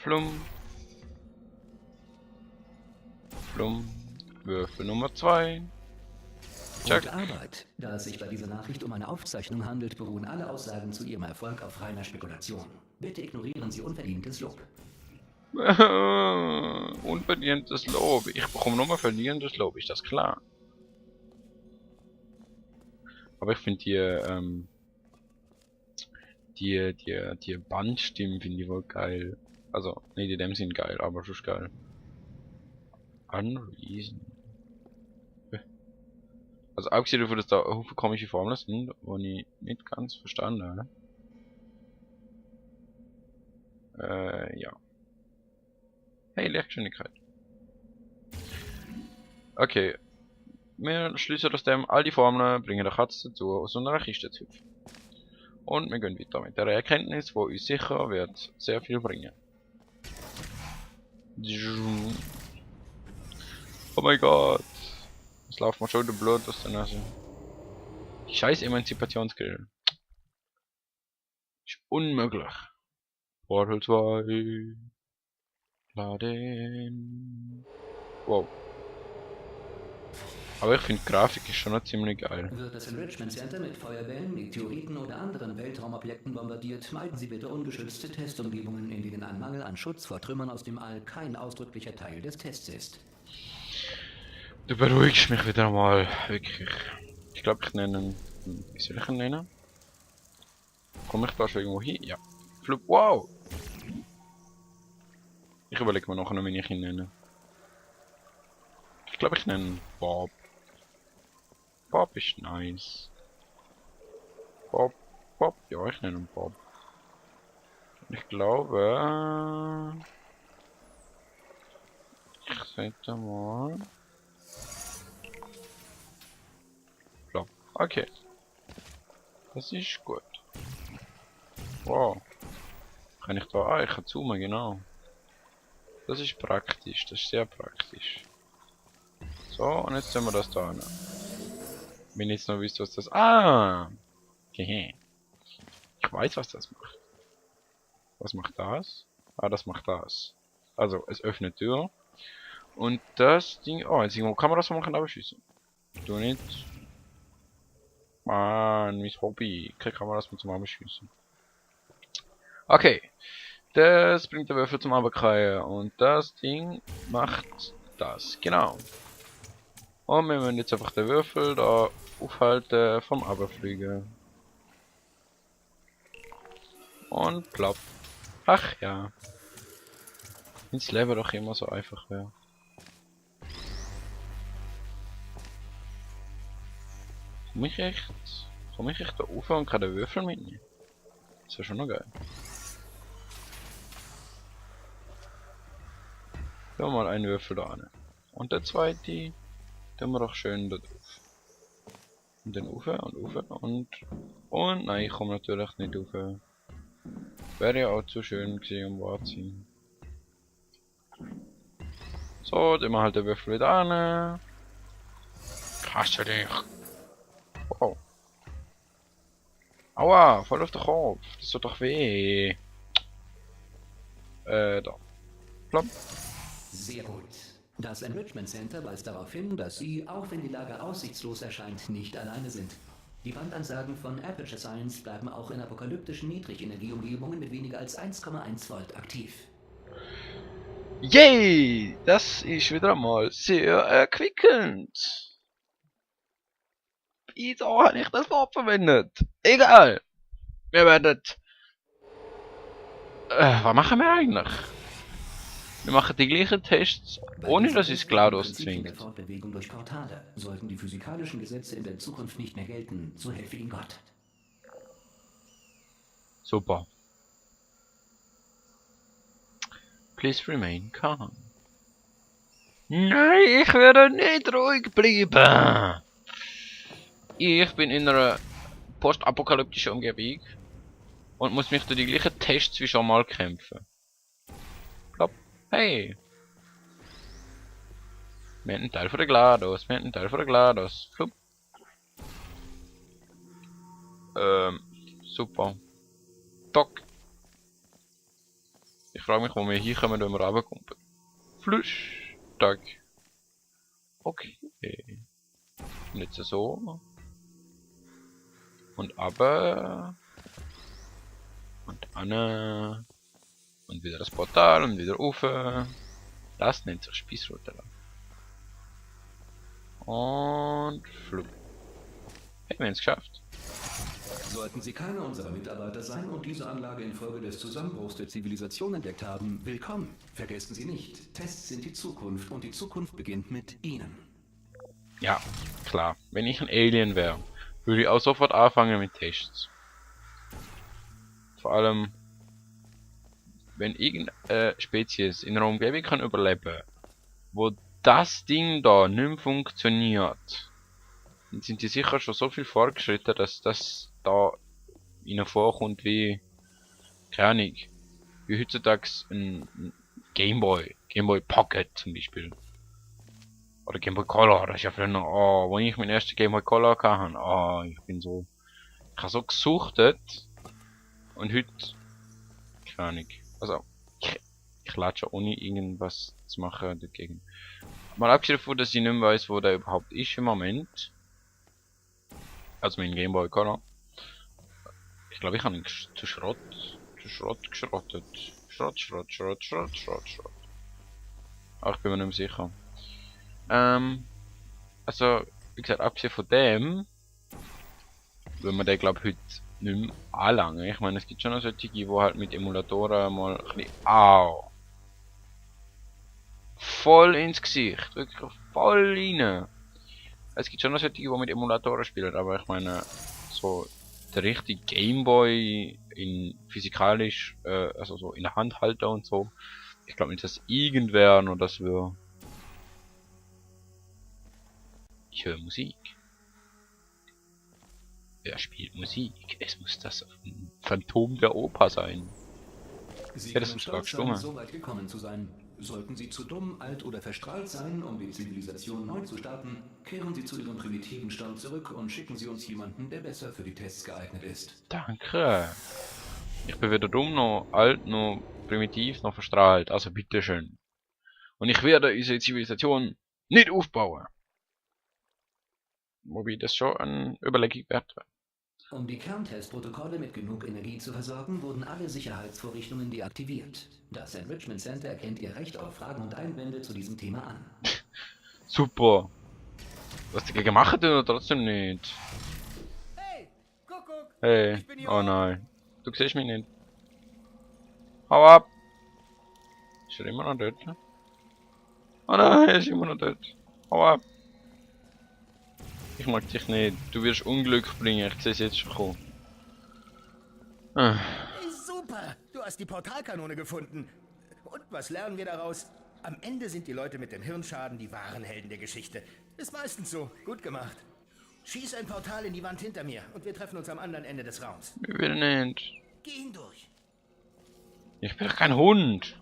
Flum. Flum. Würfel Nummer 2. Gute Arbeit. Da es sich bei dieser Nachricht um eine Aufzeichnung handelt, beruhen alle Aussagen zu Ihrem Erfolg auf reiner Spekulation. Bitte ignorieren Sie unverdientes Lob. Unverdientes Lob. Ich bekomme nur verdientes Lob, ist das klar? Aber ich finde die Bandstimmen finde ich wohl geil. Also, nicht in dem Sinn geil, aber schon geil. Unreason. Also abgesehen davon, dass da viele komische Formeln sind, die ich nicht ganz verstanden habe. Ja. Hey, Lichtgeschwindigkeit. Okay. Wir schließen aus dem, all die Formeln bringen der Katze dazu, aus einer Kiste zu hüpfen. Und wir gehen weiter mit der Erkenntnis, die uns sicher wird sehr viel bringen. Oh mein Gott. Es läuft mir schon der Blut aus der Nase. Scheiß Emanzipationsgrill. Ist unmöglich. Portal 2. Laden. Wow. Aber ich finde die Grafik ist schon noch ziemlich geil. Wird das Enrichment Center mit Feuerbällen, Meteoriten oder anderen Weltraumobjekten bombardiert, meiden Sie bitte ungeschützte Testumgebungen, in denen ein Mangel an Schutz vor Trümmern aus dem All kein ausdrücklicher Teil des Tests ist. Du beruhigst mich wieder mal, wirklich. Ich glaube, ich nenne ihn. Wie soll ich ihn nennen? Komme ich da schon irgendwo hin? Ja. Flug. Wow! Ich überlege mir nachher, wie ich ihn nenne. Ich glaube, ich nenne ihn Bob. Bob ist nice. Bob. Ja, ich nenne ihn Bob. Ich glaube. Ich sollte mal. Bob. Okay. Das ist gut. Wow. Kann ich da. Ah, ich kann zoomen, genau. Das ist praktisch. Das ist sehr praktisch. So, und jetzt sehen wir das da hin. Wenn ich jetzt noch wisst, was das... Ah! Hehe. Ich weiß, was das macht. Was macht das? Ah, das macht das. Also, es öffnet Tür. Und das Ding... Oh, jetzt irgendwo kann man das machen, aber schießen. Du nicht. Mann, mein Hobby. Kann man das mit zum Abschießen. Okay. Das bringt der Würfel zum Abkreien. Und das Ding macht das. Genau. Und wir müssen jetzt einfach den Würfel da aufhalten vom Abfliegen. Und plopp. Ach ja. Wenn das Leben doch immer so einfach wäre. Komme ich echt da rauf und kann den Würfel mitnehmen? Das wäre schon noch geil. Tun wir mal einen Würfel da rein. Und der zweite tun wir doch schön da drauf. Und dann rauf und nein, ich komme natürlich nicht rauf. Wäre ja auch zu schön gewesen, um wahr zu sein. So, dann wir halt den Würfel wieder an. Hast du dich? Wow. Aua, voll auf den Kopf. Das tut doch weh. Da. Plopp. Sehr gut. Das Enrichment Center weist darauf hin, dass Sie, auch wenn die Lage aussichtslos erscheint, nicht alleine sind. Die Bandansagen von Aperture Science bleiben auch in apokalyptischen Niedrigenergieumgebungen mit weniger als 1,1 Volt aktiv. Yay! Das ist wieder einmal sehr erquickend. Wieso habe ich das Wort verwendet? Egal. Wir werden... was machen wir eigentlich? Wir machen die gleichen Tests, ohne dass es GLaDOS zwingt. Der Fortbewegung durch Portale. Sollten die physikalischen Gesetze in der Zukunft nicht mehr gelten, so helfe Ihnen Gott. Super. Please remain calm. Nein, ich werde nicht ruhig bleiben. Ich bin in einer postapokalyptischen Umgebung und muss mich durch die gleichen Tests wie schon mal kämpfen. Plopp. Hey. Wir haben einen Teil von der GLaDOS. Plopp. Super. Doc. Ich frage mich, wo wir hinkommen, wenn wir runterkommen. Flüsstag. Okay. Und jetzt so. Und aber. Und an. Und wieder das Portal und wieder rauf. Das nennt sich Spießroute. Und flupp. Hätten wir es geschafft. Sollten Sie keiner unserer Mitarbeiter sein und diese Anlage infolge des Zusammenbruchs der Zivilisation entdeckt haben, willkommen. Vergessen Sie nicht, Tests sind die Zukunft und die Zukunft beginnt mit Ihnen. Ja, klar. Wenn ich ein Alien wäre, würde ich auch sofort anfangen mit Tests. Vor allem, wenn irgendeine Spezies in einer Umgebung kann überleben, wo das Ding da nicht mehr funktioniert, dann sind die sicher schon so viel fortgeschritten, dass das da ihnen vorkommt wie, keine Ahnung, wie heutzutage ein Gameboy Pocket zum Beispiel. Oder Game Boy Color, das ist ja früher noch, oh, wo ich meinen ersten Game Boy Color hatte, oh, ich habe so gesuchtet und heute, keine Ahnung, also, ich latsche ohne irgendwas zu machen dagegen. Mal abgesehen davon, dass ich nicht mehr weiss, wo der überhaupt ist im Moment. Also mein Game Boy Color. Ich glaube, ich habe ihn zu Schrott geschrottet. Schrott. Ach, ich bin mir nicht mehr sicher. Also, wie gesagt, abgesehen von dem, will man den, glaube ich, heute nicht mehr anlangen. Ich meine, es gibt schon noch solche, die halt mit Emulatoren mal ein bisschen... Au! Voll ins Gesicht, wirklich voll rein. Es gibt schon noch solche, die mit Emulatoren spielen, aber ich meine, so der richtige Gameboy in physikalisch, also so in der Hand halten und so. Ich glaube nicht, dass irgendwer noch das will. Ich höre Musik. Wer spielt Musik? Es muss das Phantom der Oper sein. Sie Ja, das können ist sogar stolz sein, gestummen. so weit gekommen zu sein. Sollten Sie zu dumm, alt oder verstrahlt sein, um die Zivilisation neu zu starten, kehren Sie zu Ihrem primitiven Stand zurück und schicken Sie uns jemanden, der besser für die Tests geeignet ist. Danke. Ich bin weder dumm, noch alt, noch primitiv, noch verstrahlt. Also bitteschön. Und ich werde unsere Zivilisation nicht aufbauen. Wobei das schon eine Überlegung wert wäre. Um die Kerntestprotokolle mit genug Energie zu versorgen, wurden alle Sicherheitsvorrichtungen deaktiviert. Das Enrichment Center erkennt Ihr Recht auf Fragen und Einwände zu diesem Thema an. Super. Was dagegen machen oder trotzdem nicht? Hey, Kuckuck! Hey, Ich bin hier oh oben. nein. Du siehst mich nicht. Hau ab! Ist er immer noch dort? Oh nein, er ist immer noch dort. Hau ab! Ich mag dich nicht. Du wirst Unglück bringen. Ich sehe es jetzt schon kommen. Ah, Super! Du hast die Portalkanone gefunden. Und was lernen wir daraus? Am Ende sind die Leute mit dem Hirnschaden die wahren Helden der Geschichte. Ist meistens so. Gut gemacht. Schieß ein Portal in die Wand hinter mir und wir treffen uns am anderen Ende des Raums. ich will nicht. Geh hindurch. Ich bin doch kein Hund.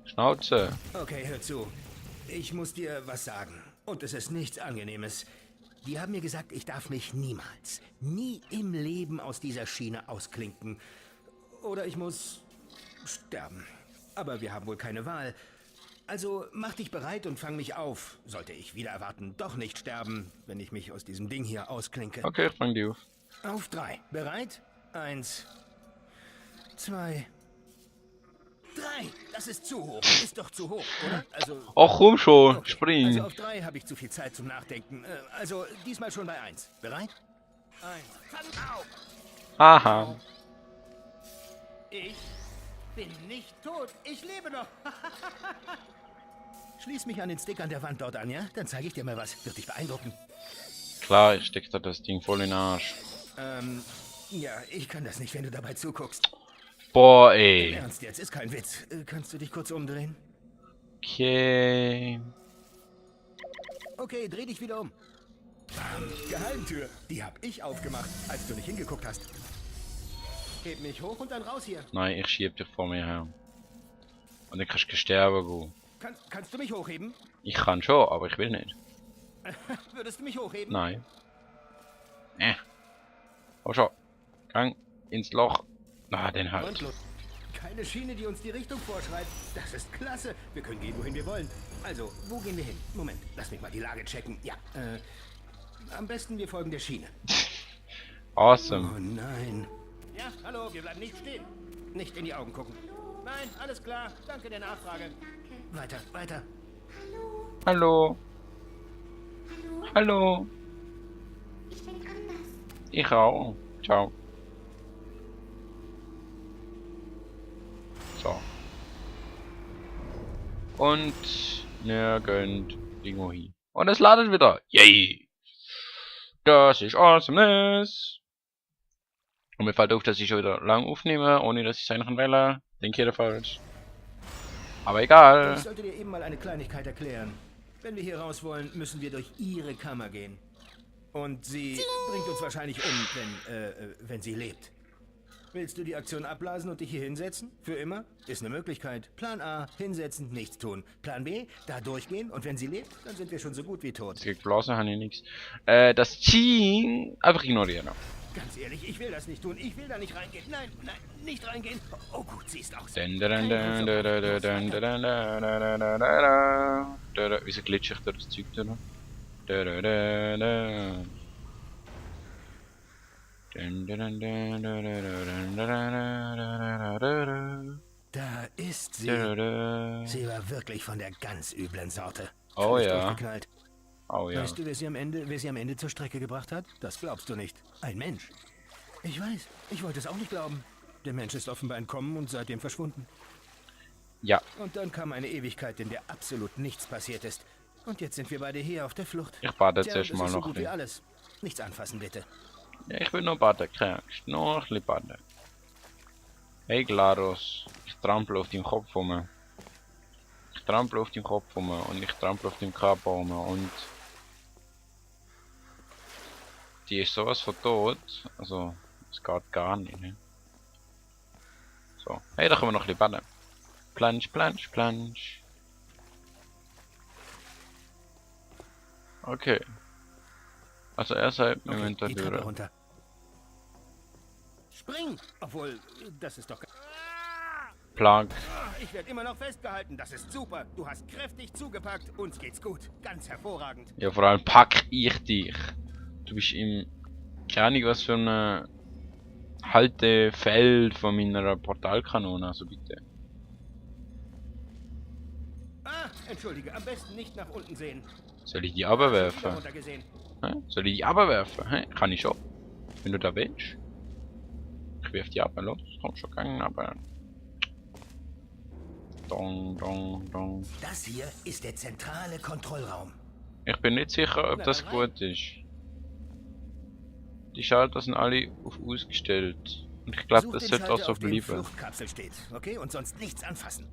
Schnauze. Okay, hör zu. Ich muss dir was sagen. Und es ist nichts Angenehmes. Die haben mir gesagt, ich darf mich niemals, nie im Leben aus dieser Schiene ausklinken. Oder ich muss sterben. Aber wir haben wohl keine Wahl. Also mach dich bereit und fang mich auf. Sollte ich wieder erwarten, doch nicht sterben, wenn ich mich aus diesem Ding hier ausklinke. Okay, ich fang die auf. Auf 3. Bereit? 1, 2, 3. Das ist zu hoch. Ist doch zu hoch, oder? Also... Ach komm schon, Okay. spring. Also auf 3 habe ich zu viel Zeit zum Nachdenken. Also diesmal schon bei 1. Bereit? 1. Fang auf! Aha. Ich bin nicht tot. Ich lebe noch. Schließ mich an den Stick an der Wand dort an, ja? Dann zeige ich dir mal was. Wird dich beeindrucken. Klar, ich steck da das Ding voll in den Arsch. Ja, ich kann das nicht, wenn du dabei zuguckst. Boah, Im ey. Ernst jetzt, ist kein Witz. Kannst du dich kurz umdrehen? Okay. Okay, dreh dich wieder um. Bam, Geheimtür. Die hab ich aufgemacht, als du nicht hingeguckt hast. Heb mich hoch und dann raus hier. Nein, ich schieb dich vor mir her. Und dann kannst du sterben gehen. Kannst du mich hochheben? Ich kann schon, aber ich will nicht. Würdest du mich hochheben? Nein. Aber schon. Gang ins Loch. Na, den Und halt. los. Keine Schiene, die uns die Richtung vorschreibt. Das ist klasse. Wir können gehen, wohin wir wollen. Also, wo gehen wir hin? Moment, lass mich mal die Lage checken. Ja, am besten wir folgen der Schiene. Awesome. Oh nein. Ja, hallo, wir bleiben nicht stehen. Nicht in die Augen gucken. Nein, alles klar. Danke der Nachfrage. Weiter, weiter. Hallo. Hallo. Ich bin anders. Ich auch. Ciao. So. Und wir gehen irgendwo hin. Und es ladet wieder. Yay! Das ist Awesomeness! Und mir fällt auf, dass ich schon wieder lang aufnehme, ohne dass ich es eigentlich wähle. Denke jedenfalls. Aber egal. Ich sollte dir eben mal eine Kleinigkeit erklären. Wenn wir hier raus wollen, müssen wir durch ihre Kammer gehen. Und sie bringt uns wahrscheinlich um, wenn sie lebt. Willst du die Aktion abblasen und dich hier hinsetzen? Für immer? Ist eine Möglichkeit. Plan A, hinsetzen, nichts tun. Plan B, da durchgehen und wenn sie lebt, dann sind wir schon so gut wie tot. Gegen Blasen habe ich nichts. Das Ziehen einfach ignorieren. Ganz ehrlich, ich will das nicht tun. Ich will da nicht reingehen. Nein, nein, nicht reingehen. Oh gut, siehst aus. Wieso glitsche ich da das Zeug durch? Da ist sie. Sie war wirklich von der ganz üblen Sorte. Oh Völlig ja. durchgeknallt. Oh ja. Weißt du, wer sie am Ende zur Strecke gebracht hat? Das glaubst du nicht. Ein Mensch. Ich weiß. Ich wollte es auch nicht glauben. Der Mensch ist offenbar entkommen und seitdem verschwunden. Ja, Und dann kam eine Ewigkeit, in der absolut nichts passiert ist. Und jetzt sind wir beide hier auf der Flucht. ich bade Tja, zuerst das mal ist so noch gut ein wie bisschen. alles. Nichts anfassen, bitte. Ja, ich will noch baden, keine Angst. Noch ein bisschen baden. Hey GLaDOS, ich trampel auf deinem Kopf rum. Ich trampel auf deinem Kopf rum und ich trampel auf deinem Körper rum und... Die ist sowas von tot. Also, es geht gar nicht, ne? So, hey, da können wir noch ein bisschen baden. Plansch, plansch, plansch. Okay. Also er sagt mir Okay, die Treppe durch. runter. Spring! Obwohl, das ist doch... Plank. Ich werde immer noch festgehalten. Das ist super. Du hast kräftig zugepackt. Uns geht's gut. Ganz hervorragend. Ja, vor allem pack ich dich. Du bist im... Keine Ahnung, was für ein Haltefeld von meiner Portalkanone, also bitte. Ah, entschuldige. Am besten nicht nach unten sehen. Soll ich die Wieder abwerfen? runtergesehen. Hä? Soll ich die abwerfen? Hä? Kann ich schon. Wenn du da willst. Ich werf die ab, los. Komm schon gegangen, aber... Dong, dong, dong. Das hier ist der zentrale Kontrollraum. Ich bin nicht sicher, ob das gut ist. Die Schalter sind alle auf ausgestellt. Und ich glaube, Such das den sollte auch Schalter, so auf dem bleiben. Fluchtkapsel steht, okay? Und sonst nichts anfassen.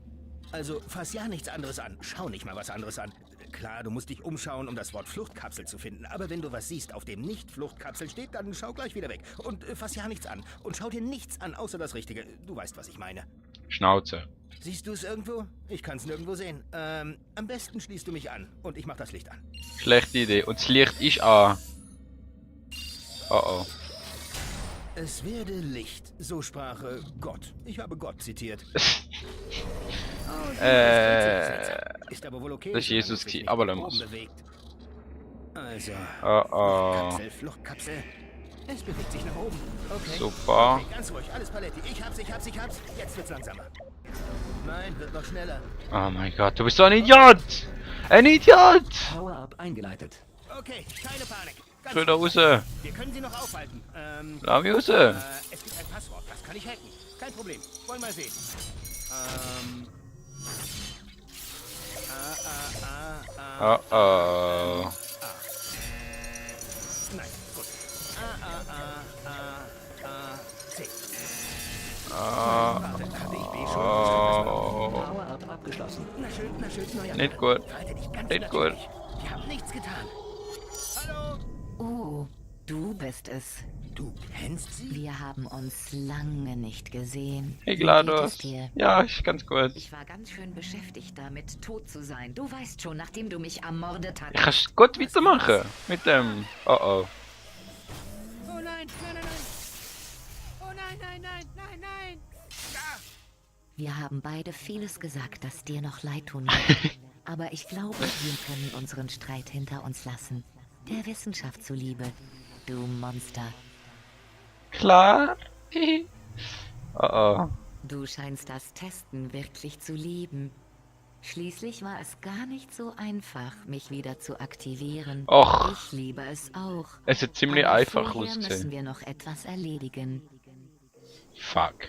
Also, fass ja nichts anderes an. Schau nicht mal was anderes an. Klar, du musst dich umschauen, um das Wort Fluchtkapsel zu finden. Aber wenn du was siehst, auf dem nicht Fluchtkapsel steht, dann schau gleich wieder weg. Und fass ja nichts an. Und schau dir nichts an, außer das Richtige. Du weißt, was ich meine. Schnauze. Siehst du es irgendwo? Ich kann es nirgendwo sehen. Am besten schließt du mich an. Und ich mach das Licht an. Schlechte Idee. Und das Licht ist an. Oh oh. Es werde Licht, so sprach Gott. Ich habe Gott zitiert. Ist aber wohl okay. das ist Jesus solange es sich gewesen, aber nicht lass nach oben mal's. bewegt. Also, Oh oh. Fluchtkapsel. Es bewegt sich nach oben. Okay. Super. Okay, ganz ruhig, alles Paletti. Ich hab's. Jetzt wird's langsamer. Nein, wird noch schneller. Oh mein Gott, du bist so ein Idiot! Ein Idiot! Power-Up eingeleitet. Okay, keine Panik. Ganz Schön da ruhig. raus! Wir können sie noch aufhalten. Lass mich raus! Es gibt ein Passwort, das kann ich hacken. Kein Problem. Wollen mal sehen. Oh oh. Nein, gut. C. Oh. Warte, hatte ich B schon? Oh. Power-Up abgeschlossen. Na schön, na ja. Nicht gut. Halte dich ganz Nicht gut. natürlich. Wir haben nichts getan. Hallo? Oh, du bist es. Du kennst sie? Wir haben uns lange nicht gesehen. Hey Wie geht GLaDOS. es dir? Ja, ist ganz gut. Ich war ganz schön beschäftigt damit, tot zu sein. Du weißt schon, nachdem du mich ermordet Ich hast. kann gut weitermachen. Mit dem. Oh oh. Oh nein, nein, nein, nein. Oh nein, nein, nein, nein, nein. Wir haben beide vieles gesagt, das dir noch leid tun wird. Aber ich glaube, wir können unseren Streit hinter uns lassen. Der Wissenschaft zuliebe, du Monster. Klar. Oh oh. Du scheinst das Testen wirklich zu lieben. Schließlich war es gar nicht so einfach, mich wieder zu aktivieren. Och, Ich liebe es auch. es hat ziemlich Aber einfach vorher müssen ausgesehen. wir noch etwas erledigen. Fuck.